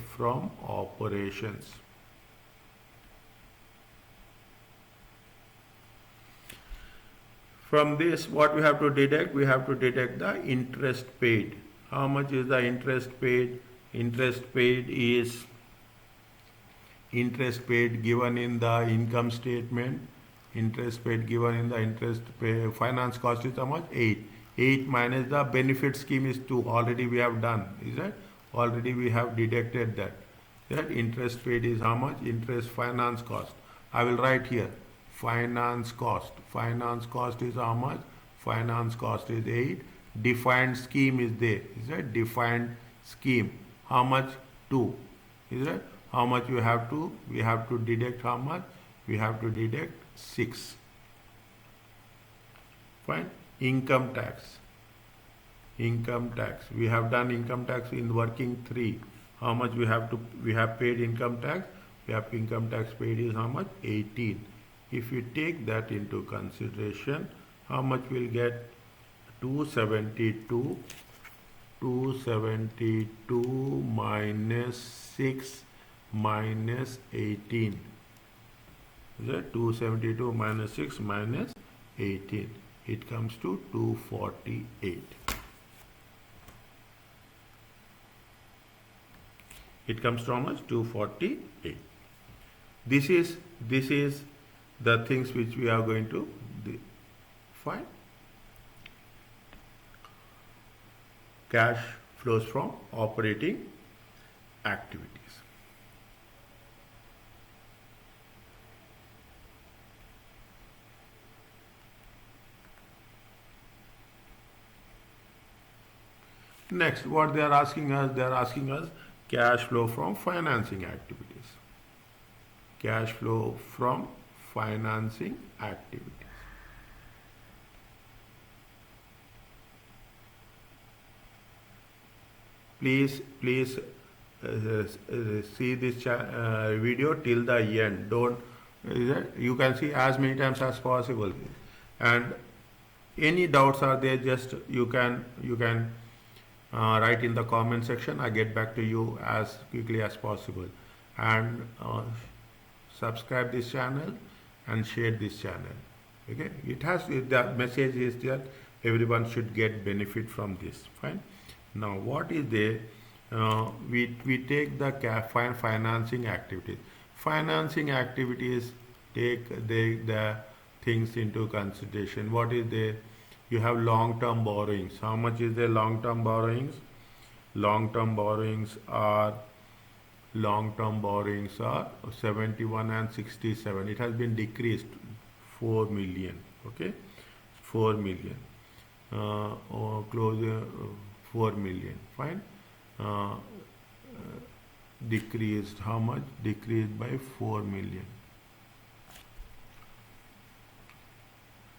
Speaker 1: from operations. From this, what we have to deduct? We have to deduct the interest paid. How much is the interest paid? Interest paid is interest paid given in the income statement. Interest paid given in the interest pay. Finance cost is how much? 8. 8 minus the benefit scheme is 2. Already we have done. Is that? Already we have deducted that. That interest paid is how much? Interest finance cost. I will write here. Finance cost. Finance cost is how much? Finance cost is 8. Defined scheme is there. Is that? Defined scheme. How much? 2. Is that? How much we have to? We have to deduct how much? We have to deduct 6. Fine. Income tax. Income tax. We have done income tax in working 3. How much we have to? We have paid income tax. We have income tax paid is how much? 18. If you take that into consideration, how much we'll get? 272. 272 minus 6 minus 18. Is that 272 minus 6 minus 18? It comes to 248. It comes to how much? 248. This is the things which we are going to find. Cash flows from operating activities. Next, what they are asking us? They are asking us cash flow from financing activities. Cash flow from financing activities. Please see this video till the end. Don't, you can see as many times as possible. And any doubts are there, just you can write in the comment section. I get back to you as quickly as possible. And subscribe this channel and share this channel. Okay, it has, the message is that everyone should get benefit from this. Fine. Now what is there? we take the financing activities. Financing activities take the things into consideration. What is there? You have long-term borrowings. How much is the long-term borrowings? Long-term borrowings are 71 and 67. It has been decreased 4 million. Okay, 4 million. Or close 4 million. Fine. Decreased. How much? Decreased by 4 million.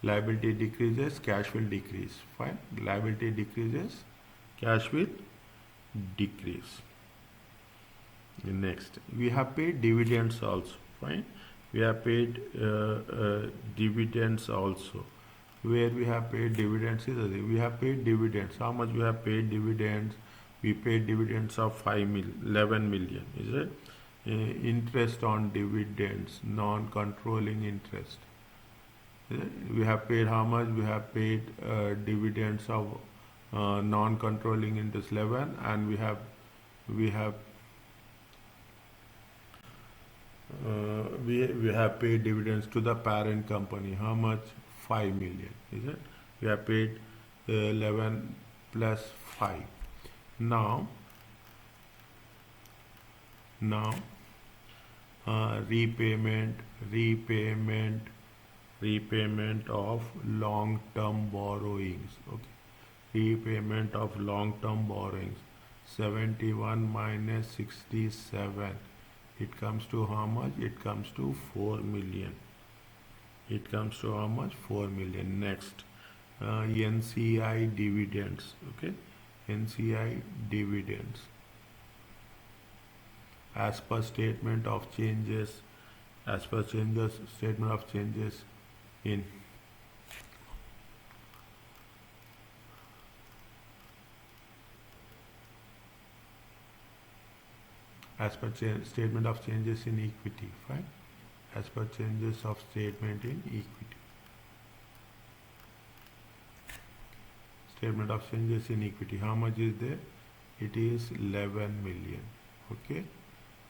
Speaker 1: Liability decreases, cash will decrease. Fine. Liability decreases, cash will decrease. Next, we have paid dividends also. Fine. We have paid dividends also. Where we have paid dividends is we have paid dividends. How much we have paid dividends? We paid dividends of 11 million. Is it? Interest on dividends, non-controlling interest. We have paid how much? We have paid dividends of non-controlling interest 11, and we have paid dividends to the parent company. How much? 5 million. Is it? We have paid 11 plus 5. Now repayment of long-term borrowings. Okay, repayment of long-term borrowings. 71 minus 67. It comes to how much? It comes to 4 million. It comes to how much? 4 million. Next, NCI dividends. Okay, NCI dividends. As per statement of changes, statement of changes in statement of changes in equity. Fine. As per changes of statement in equity. Statement of changes in equity. How much is there? It is 11 million. Okay.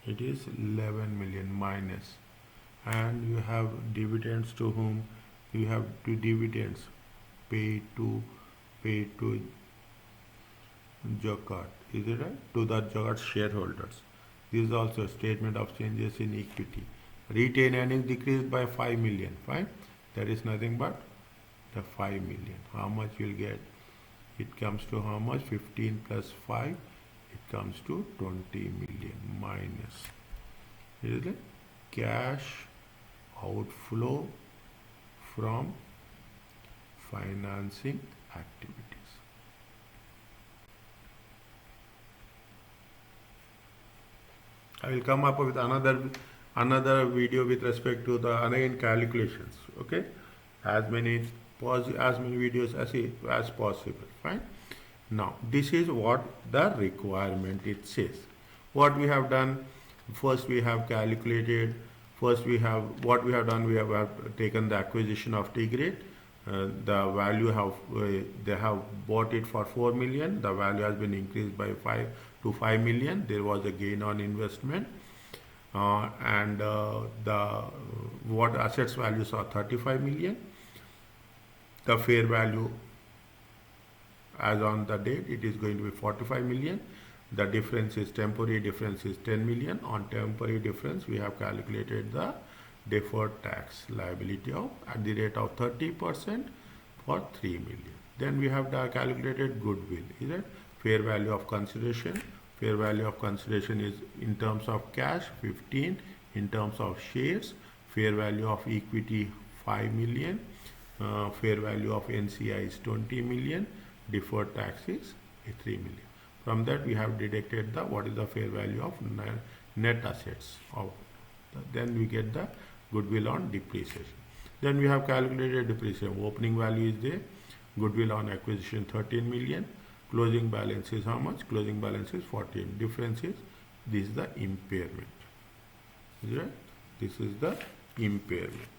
Speaker 1: It is 11 million minus. And you have dividends to whom? You have two dividends paid to Jocatt. Is it right? To the Jocatt shareholders. This is also a statement of changes in equity. Retained earnings decreased by 5 million. Fine. That is nothing but the 5 million. How much you'll get? It comes to how much? 15 plus 5. It comes to 20 million minus. Is it? Cash outflow from financing activities. I will come up with another video with respect to the again calculations. Okay, as many videos as possible. Fine. Now this is what the requirement it says. What we have done, first we have calculated. First we have taken the acquisition of T grade. The value they have bought it for 4 million. The value has been increased by 5 million. There was a gain on investment, and what assets values are 35 million. The fair value as on the date, it is going to be 45 million. The difference is temporary difference is 10 million. On temporary difference, we have calculated the deferred tax liability at the rate of 30% for 3 million. Then we have calculated goodwill. Is it? Fair value of consideration. Fair value of consideration is in terms of cash 15, in terms of shares. Fair value of equity 5 million. Fair value of NCI is 20 million. Deferred tax is 3 million. From that we have deducted what is the fair value of net assets. Then we get the goodwill on depreciation. Then we have calculated depreciation. Opening value is there. Goodwill on acquisition 13 million. Closing balance is how much? Closing balance is 14. Difference is this is the impairment. Is it right? This is the impairment.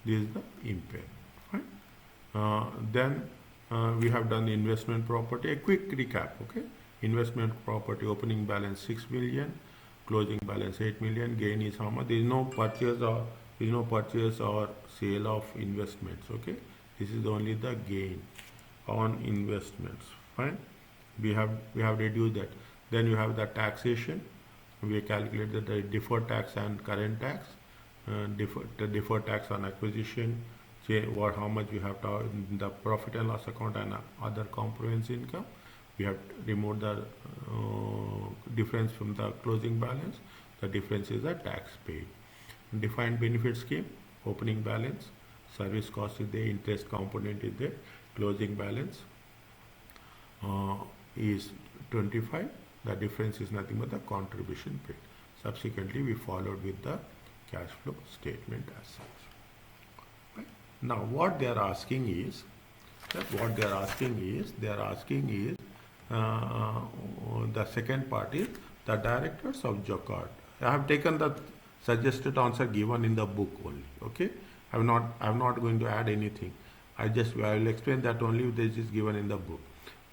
Speaker 1: This is the impairment. Fine. Then we have done the investment property. A quick recap, okay? Investment property opening balance 6 million, closing balance 8 million. Gain is how much? There is no purchase or sale of investments, okay? This is only the gain on investments. Fine. We have reduced that. Then you have the taxation. We calculated the deferred tax and current tax. The deferred tax on acquisition, say how much we have to in the profit and loss account and other comprehensive income. We have removed the difference from the closing balance. The difference is the tax paid. Defined benefit scheme, opening balance, service cost is there, interest component is there, closing balance is 25. The difference is nothing but the contribution paid. Subsequently, we followed with the cash flow statement as such. Right? Now, what they are asking is, the second part is the directors of Jocatt. I have taken the suggested answer given in the book only. Okay, I'm not going to add anything. I will explain that only. This is given in the book.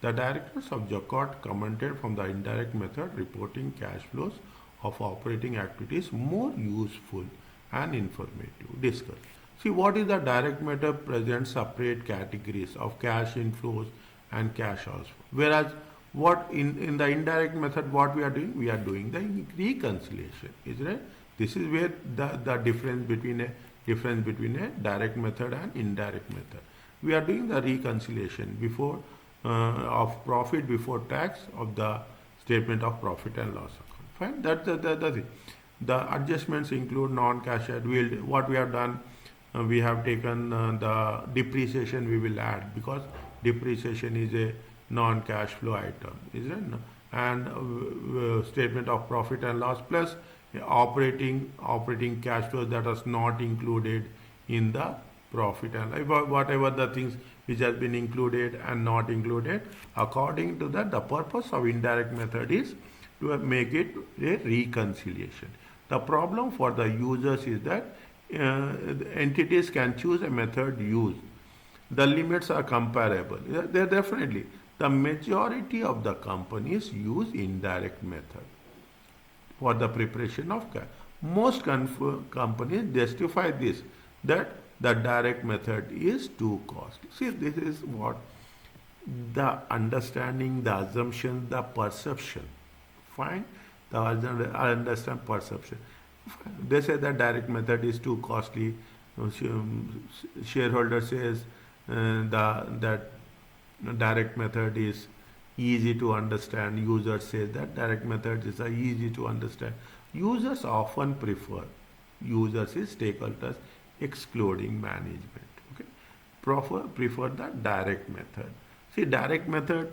Speaker 1: The directors of Jocatt commented from the indirect method reporting cash flows of operating activities more useful and informative. Discuss. See, what is the direct method presents separate categories of cash inflows and cash outflows. Whereas what in the indirect method, what we are doing the reconciliation. Is right? This is where the difference between a direct method and indirect method. We are doing the reconciliation before of profit before tax of the statement of profit and loss account. Fine. That's the thing. The adjustments include non-cash yield. What we have done, we have taken the depreciation we will add, because depreciation is a non-cash flow item, is it? And statement of profit and loss plus operating cash flows that is not included in the profit and whatever the things which has been included and not included. According to that, the purpose of indirect method is to make it a reconciliation. The problem for the users is that the entities can choose a method used. The limits are comparable. They're definitely. The majority of the companies use indirect method for the preparation of cash. Most companies justify this, that the direct method is too costly. See, this is what the understanding, the assumption, the perception. Fine? The understand perception. They say that direct method is too costly. Shareholder says that direct method is easy to understand. User says that direct method is easy to understand. Users often prefer. Users is stakeholders excluding management. Okay, prefer the direct method. See, direct method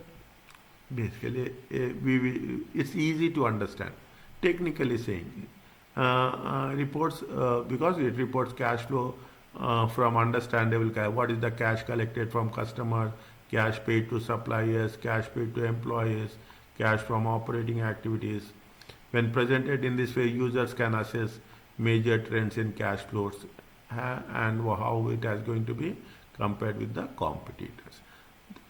Speaker 1: basically it's easy to understand. Technically saying, reports because it reports cash flow from understandable cash. What is the cash collected from customers, cash paid to suppliers, cash paid to employees, cash from operating activities. When presented in this way, users can assess major trends in cash flows and how it is going to be compared with the competitors.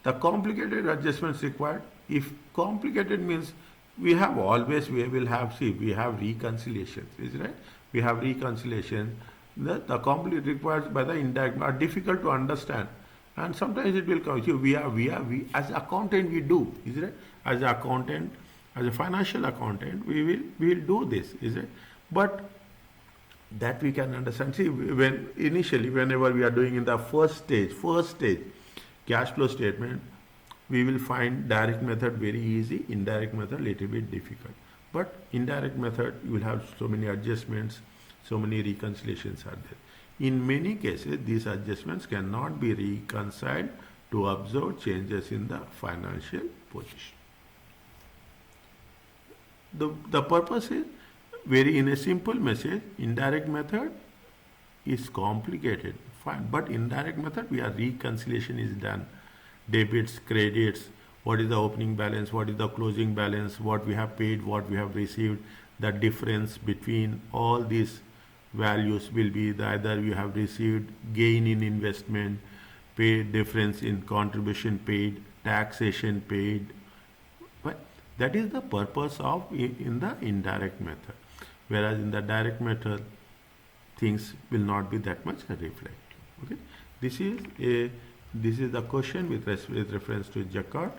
Speaker 1: The complicated adjustments required. If complicated means we have reconciliations, is right? We have reconciliation. The complicated required by the indirect are difficult to understand, and sometimes it will come. We as accountant we do, is it? As an accountant, as a financial accountant, we will do this, is it? But that we can understand. See, whenever we are doing in the first stage, cash flow statement, we will find direct method very easy, indirect method little bit difficult. But indirect method, you will have so many adjustments, so many reconciliations are there. In many cases, these adjustments cannot be reconciled to observe changes in the financial position. The purpose is very in a simple message. Indirect method is complicated, fine, but indirect method reconciliation is done. Debits, credits, what is the opening balance, what is the closing balance, what we have paid, what we have received. The difference between all these values will be either you have received gain in investment, paid, difference in contribution paid, taxation paid. But that is the purpose of in the indirect method. Whereas in the direct method, things will not be that much reflective. Okay, this is the question with reference to Jocatt,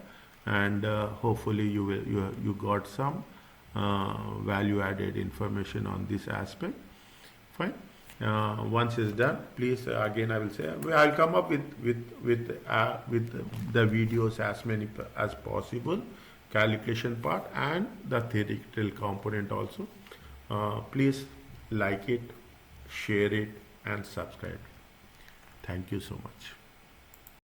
Speaker 1: and hopefully you got some value added information on this aspect. Fine. Once it's done, please again I will say I'll come up with the videos as many as possible, calculation part and the theoretical component also. Please like it, share it and subscribe. Thank you so much.